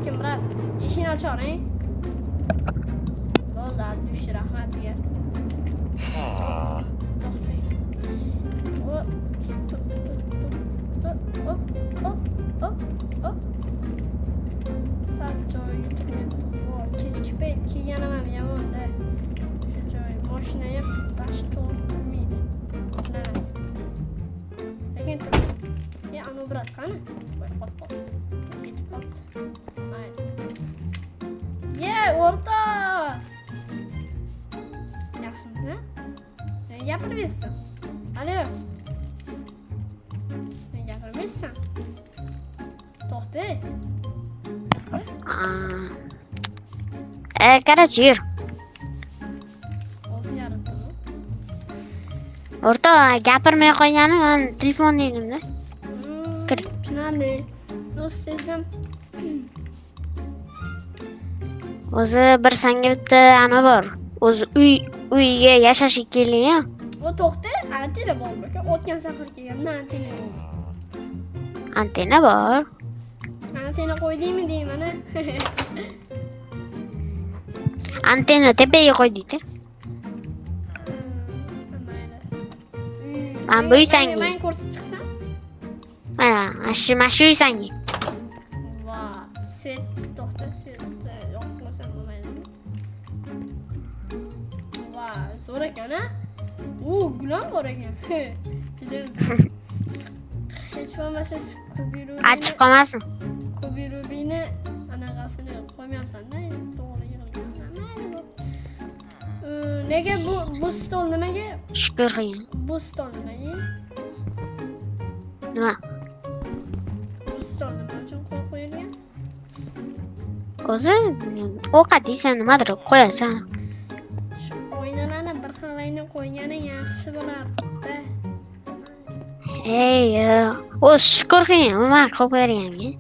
Assalomu brat. Eshikni ocharing. Bo'ldi, dush rahmat degan. To'xtang. Hop. Sal joy turibdi. Kechki payt kelganim ham yomon-da. Shu joy mashina ham dash turmaydi. Lanet. Lekin ya anu brat qani? Voy qop. Ketib qoldi. Mayli. Ye, o'rta. Yaxshimisiz? Gapirmaysan. Alo. Men gapirmaysan. To'xta. Короче, yur. O'zi yaratdi. O'rta gapirmay qo'ygani men telefon dedim-da. Kir. Tushunarli. Do'stingizdan O'zi bir senga bitta ana bor. O'zi uyga yashashga kelgan. O to'xta, antena bor ekan. O'tgan safar kelganda antena yo'q. Antena bor. Antena qo'ydingmi deyman-a. Antena tepaga qo'ydingda. Men bu senga. Men ko'rsatib chiqsam? Mana shu senga. Va, set to'xta, set yo'q bo'lsa bo'lmaydi. Va, zo'r ekan-a. Gulam bor ekan. Hech bo'lmasa kubirubini. Achib qolmasin. Kubirubini anaqasini qo'ymayapsan-da, to'g'ri yig'ilgan. Nega bu stol nimaga? Shukr qilgan. Bu stol nimaga? Nima? Bu stol nima uchun qo'yilgan? O'zi ovqat yeysan nimadir qo'yasan. Shu oynalarni bir xil qo'yganing yaxshi bo'lardi-da. Ey, o'z shukr qilgan, men qo'yib berganga.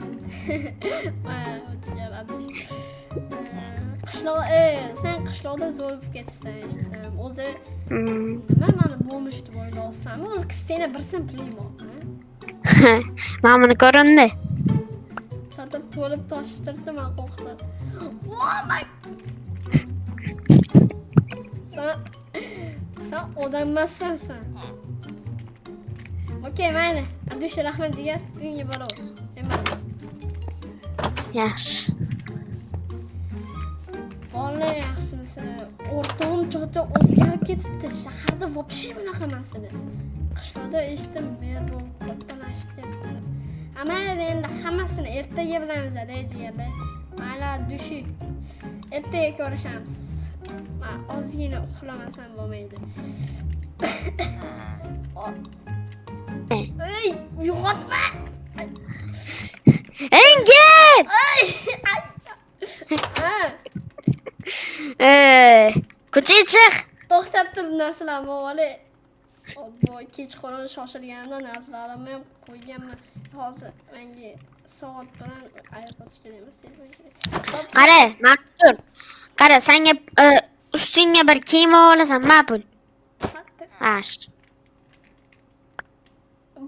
Sen qishloqda zo'r bo'lib ketibsan eshitdim. O'zi nima meni bo'lmish deb o'ylayapsanmi? O'zi kistena bir sen pulingmi? Men buni ko'rindi. Chotib to'lib toshtirdi men qo'rqdim. Voy! Sen odam emassan sen. Okey, mayli. Dush rahmat jigar. Uyga boraver. Yaxshi. Vallahi yaxshimisini. O'rtog'im chota o'zgarib ketibdi. Shaharda voобще bunaqa emas edi. Qishloqda eshitdim, men bu kattalashib ketdi. Ammo endi hammasini ertaga bilamiz-da, jigarlar. Mayli, dushi. Ertaga ko'rishamiz. Men ozgina uxlamasam bo'lmaydi. Ey, yo'qotma. Engel! Ko'chaga chiq. To'xtab tur narsalarni vali. Voy, kechqurun shoshilganimda narsalarimni ham qo'yganman. Hozir menga soat bilan aeroport kerak emas. Qara, Maqtur. Qara, senga ustingga bir kiyim olasan, ma'qul. Ash.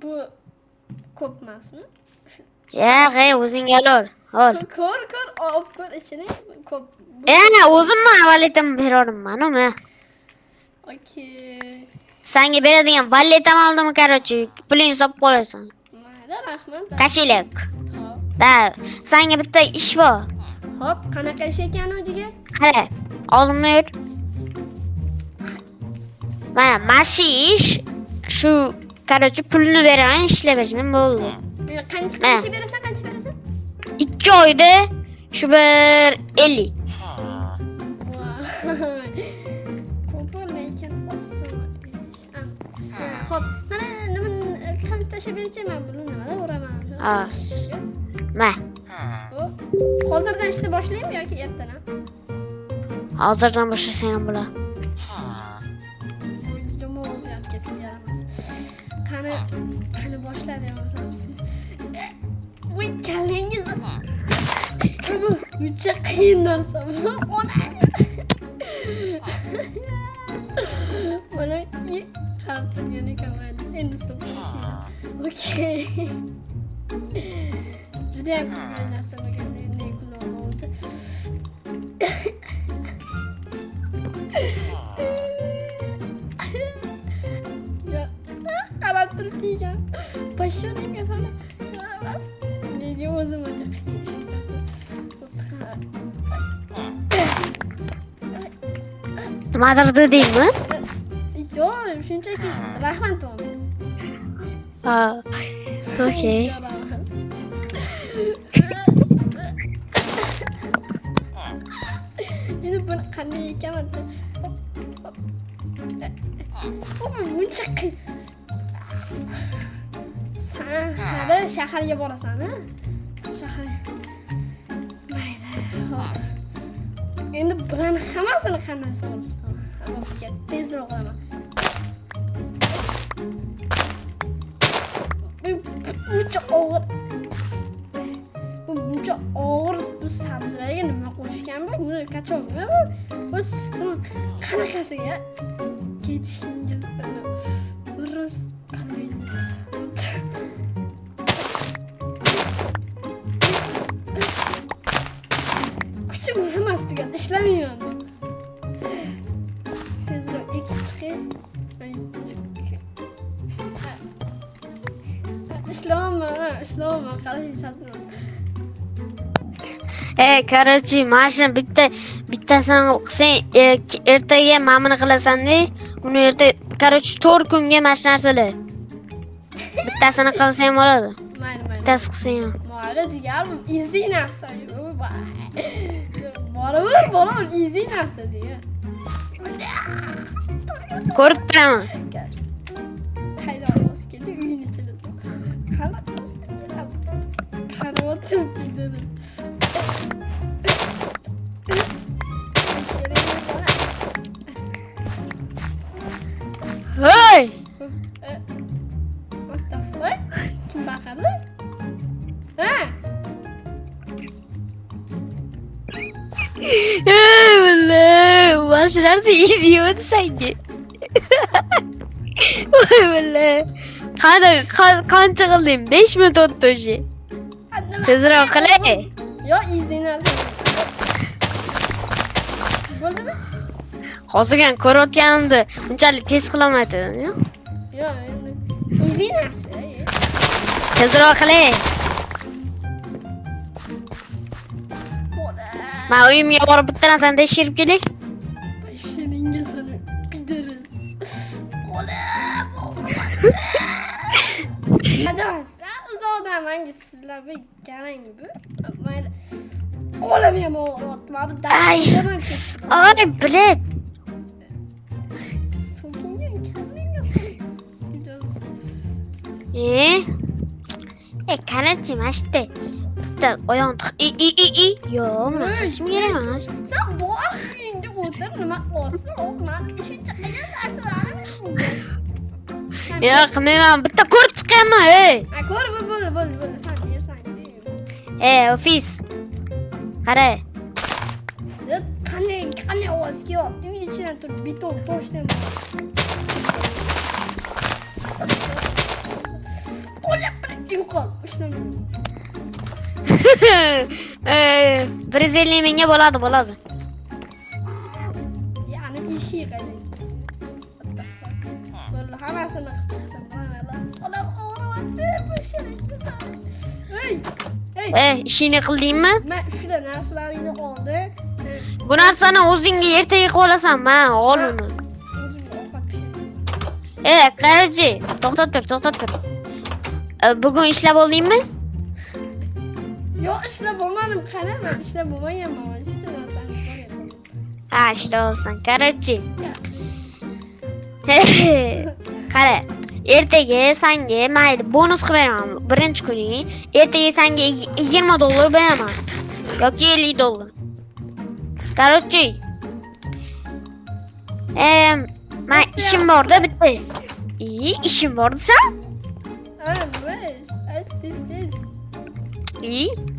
Bu ko'p emasmi? Yo'q, o'zingga ol. Ol. Ko'r, olib ko'r ichini ko'p. O'zimni avvalitam berarman, uni. Okey. Senga beradigan valletam oldim, короче, pulingni solib qolasan. Mayli, rahmat. Qashilak. Da, senga bitta ish bor. Xo'p, qanaqa ish ekan o'ziga? Qara, oldimda yur. Mana shu ish, shu, короче, pulni beraman, ishlab berishim bo'ldi. Qancha berasan? 2 oyda shu bir 50. Ko'p lekin oson. Xo'p, mana nima qancha tashlab beraman buni nimada uraman? Ma. Hozirdan ishni boshlaymi yoki ertadan? Hozirdan boshlasang ham bo'ladi. Yomon o'zgarib ketdi yaramas. Qani boshladi yomon. Voy, kallangiz. Bu juda qiyin narsa. Mana qarab turgan ekanman. Endi so'raychi. Okey. Juda ham qiyin narsa bo'lganda endi kulib neyse. Ya qarab turib degan. Başlayayım ya sana. Bas. Nega o'zim o'zi nimadir dedingmi? Yo'q, shunchaki rahmat bo'ldi. Ha. Okey. Endi buni qanday ekaman? Buncha sen hali shaharga borasan-a? Shahar. Mayli. Hop. Endi bularni hammasini qanday solib chiqaman? Hammaga tezroq qilaman. Buncha og'ir. Buncha og'ir bu sabzilarga nima qo'shganmi? Buni qachonmi? Bu qanaqasiga ketishingga biroz qanday. Kuchim hammasi tugadi, ishlamayapti. Tezroq ekib chiqay. İşlama, qarang satdim. Короче, mana shu bittasini qilsang, ertaga mana buni qilasan-da. Uni erta, короче, 4 kunga mana shu narsalar. Bittasini qilsang bo'ladi. Mayli. Bittasi qilsang ham. Mayli deganim, easy narsa. Bora, easy narsa deya. Ko'rib turaman. Qaydan olsa keldi, uyning ichida. Karotim pidini. Hey! What the fuck? Kim baqirdi? Ha? Vallahi, mana shu narsa iziyot senga. Vallahi. Qancha qildim? 5 minut o'tdi o'sha. Tezroq qilay. Yo, easy narsa. Bo'ldimi? Hozirgan ko'rayotganimda unchalik tez qilolmaydi. Yo, endi easy narsa. Tezroq qilay. Men uyimga borib bitta narsani tekshirib kelay. Ishingga seni pidiriz. Adas, uzoqdan menga sizlar bir garang bu. Mayli. Qo'lim ham og'riyapti. Men bu darsdan ham ketdim. Ay, bled. So'kinga kamingga sen. Qanachi mashta. Bitta oyog'ini yo'q, men qilishim kerak emas. Sen bor uyingda o'tir, nima qilsin? O'z men ishimcha qiyin narsalarni Yo'q, qilmayman. Bitta ko'rib chiqaman, hey. ko'r, bo'ldi. Sen yersan. Ofis. Qara. Qanday ovoz kelyapti? Uyning ichidan turib beton toshdan. Qo'llab yo'qol, ishlamaydi. 150 mingga bo'ladi. Ya'ni ishi qanday? Bo'ldi, hammasini qilib chiqdim. Qo'lim og'riyapti, bu sherik. Hey, ishingni qildingmi? men shuna narsalaringni oldi. Bu narsani o'zingga ertaga qilib olasan, men ol uni. O'zimga ovqat pishiraman. Qarachi, to'xtab tur. Bugun ishlab oldingmi? Yo'q, ishlab bo'lmadim, qani men ishlab bo'lmaganman. Shuncha narsani qilyapman. Ha, ishlab olsan, qarachi. Qara, ertaga senga mayli bonus qilib beraman. Birinchi kuning ertaga senga $20 beraman yoki $50. Qarachi. Men ishim borda bitta. İşim bor desam? Wesh, tez.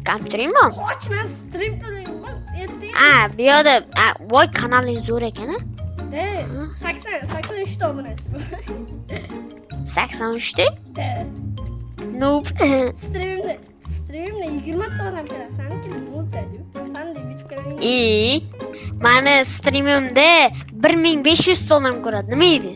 Kaptiraymi? Qochma, stream qiling. Bu yerda voy kanaling zo'r ekan-a? 83 ta obunachi. 83 ta? Da. Noob. streamimda 20 ta odam ko'radi. Saniki bo'ldi. Sen de YouTube kanalingda Mani streamimda 1500 ta odam ko'radi. Nima edi?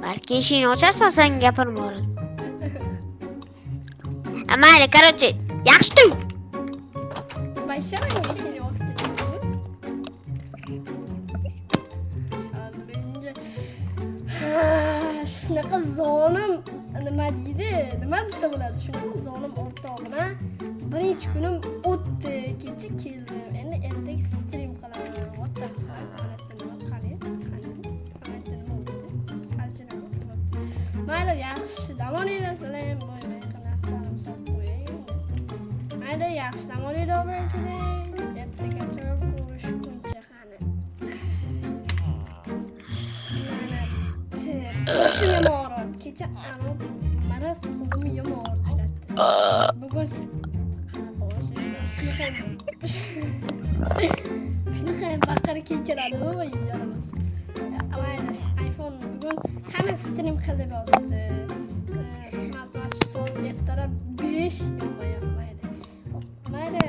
Balki eshikni ocharsan, sen gapirma o'rin. Mayli, короче, yaxshi tuy. başlamayın işini olsun. Shunaqa zolim nima deydi? Nima desa bo'ladi? Shunaqa zolim o'rtog'ina birinchi kunim o'tdi, kecha keldim. Endi ertaga stream qilaman. What the mayli, yaxshi dam olasizlar. Mayli, yaxshi dam olasizlar. Ertagacha ko'rishguncha qani. Boshim yomon og'riydi. Kecha maraz qo'lim yomon og'riydi. Bugun shunaqa baqirib keladi va yuramiz. iPhone bugun hamma stream qilib yozdi. Smartwatch soat ertalab 5 yo'qmaydi. Mayli,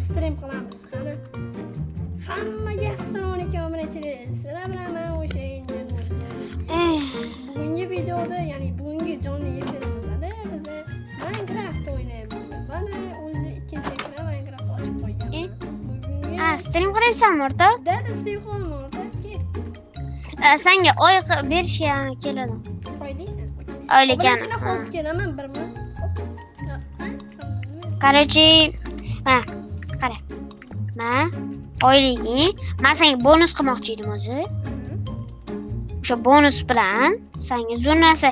stream qilamiz. Qani hammaga assalomu alaykum obunachilar. Sizlar bilan men o'sha endi bugungi videoda, ya'ni bugungi jonli efirimizda biz Minecraft o'ynaymiz. Mana o'zi ikkinchi ekran Minecraft ochib qo'yganman. Stream qilaysanmi o'rta? Da, stream qilaman o'rta. Senga oy berishga keladi. Oylikan. Obunachilar hozir kelaman birmi? Короче, qara. Oyliging, men senga bonus qilmoqchi edim o'zi. O'sha bonus bilan senga zo'r narsa,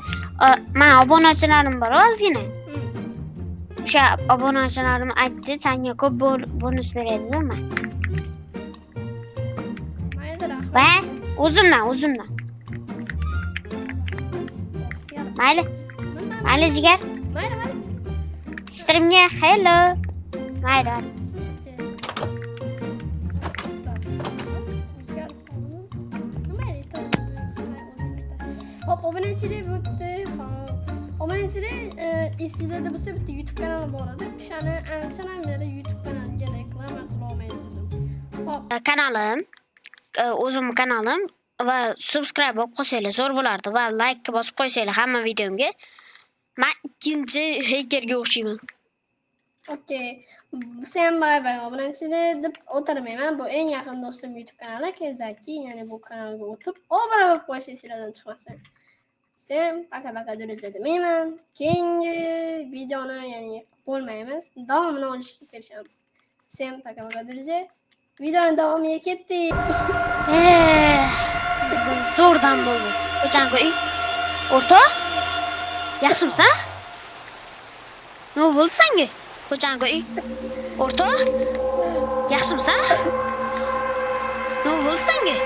men obunachilarim bor ozgina. O'sha obunachilarim aytdi, senga ko'p bonus beradi nima? Va o'zimdan. Mayli jigar. Streamga hello. Mayli. Hop, obunachilik bo'pti. Obunachilik esingizda bo'lsa bitta YouTube kanalim bor edi. O'shani anchadan beri YouTube kanaliga reklama qila olmaydim. Hop, Kanalim, o'zim kanalim va subscribe bo'lib qo'ysanglar zo'r bo'lardi va like bosib qo'ysanglar hamma videomga. Men ikkinchi heykerga o'xshayman. okey. Sen bay obunachilik deb o'tirmayman. Bu eng yaqin do'stim YouTube kanali Kezaki, ya'ni bu kanalga o'tib obuna bo'lib qo'yishingizdan chiqmasin. Sen paka deb demayman. Keyingi videoni, ya'ni bo'lmaymiz, davomini olishga kirishamiz. Sen paka deb videoning davomiga ketdik. Zo'rdan bo'ldi. Ko'changi uy. O'rta? Yaxshimisan? Nima bo'ldi senga? Ko'changi uy. O'rta? Yaxshimisan? Nima bo'ldi senga?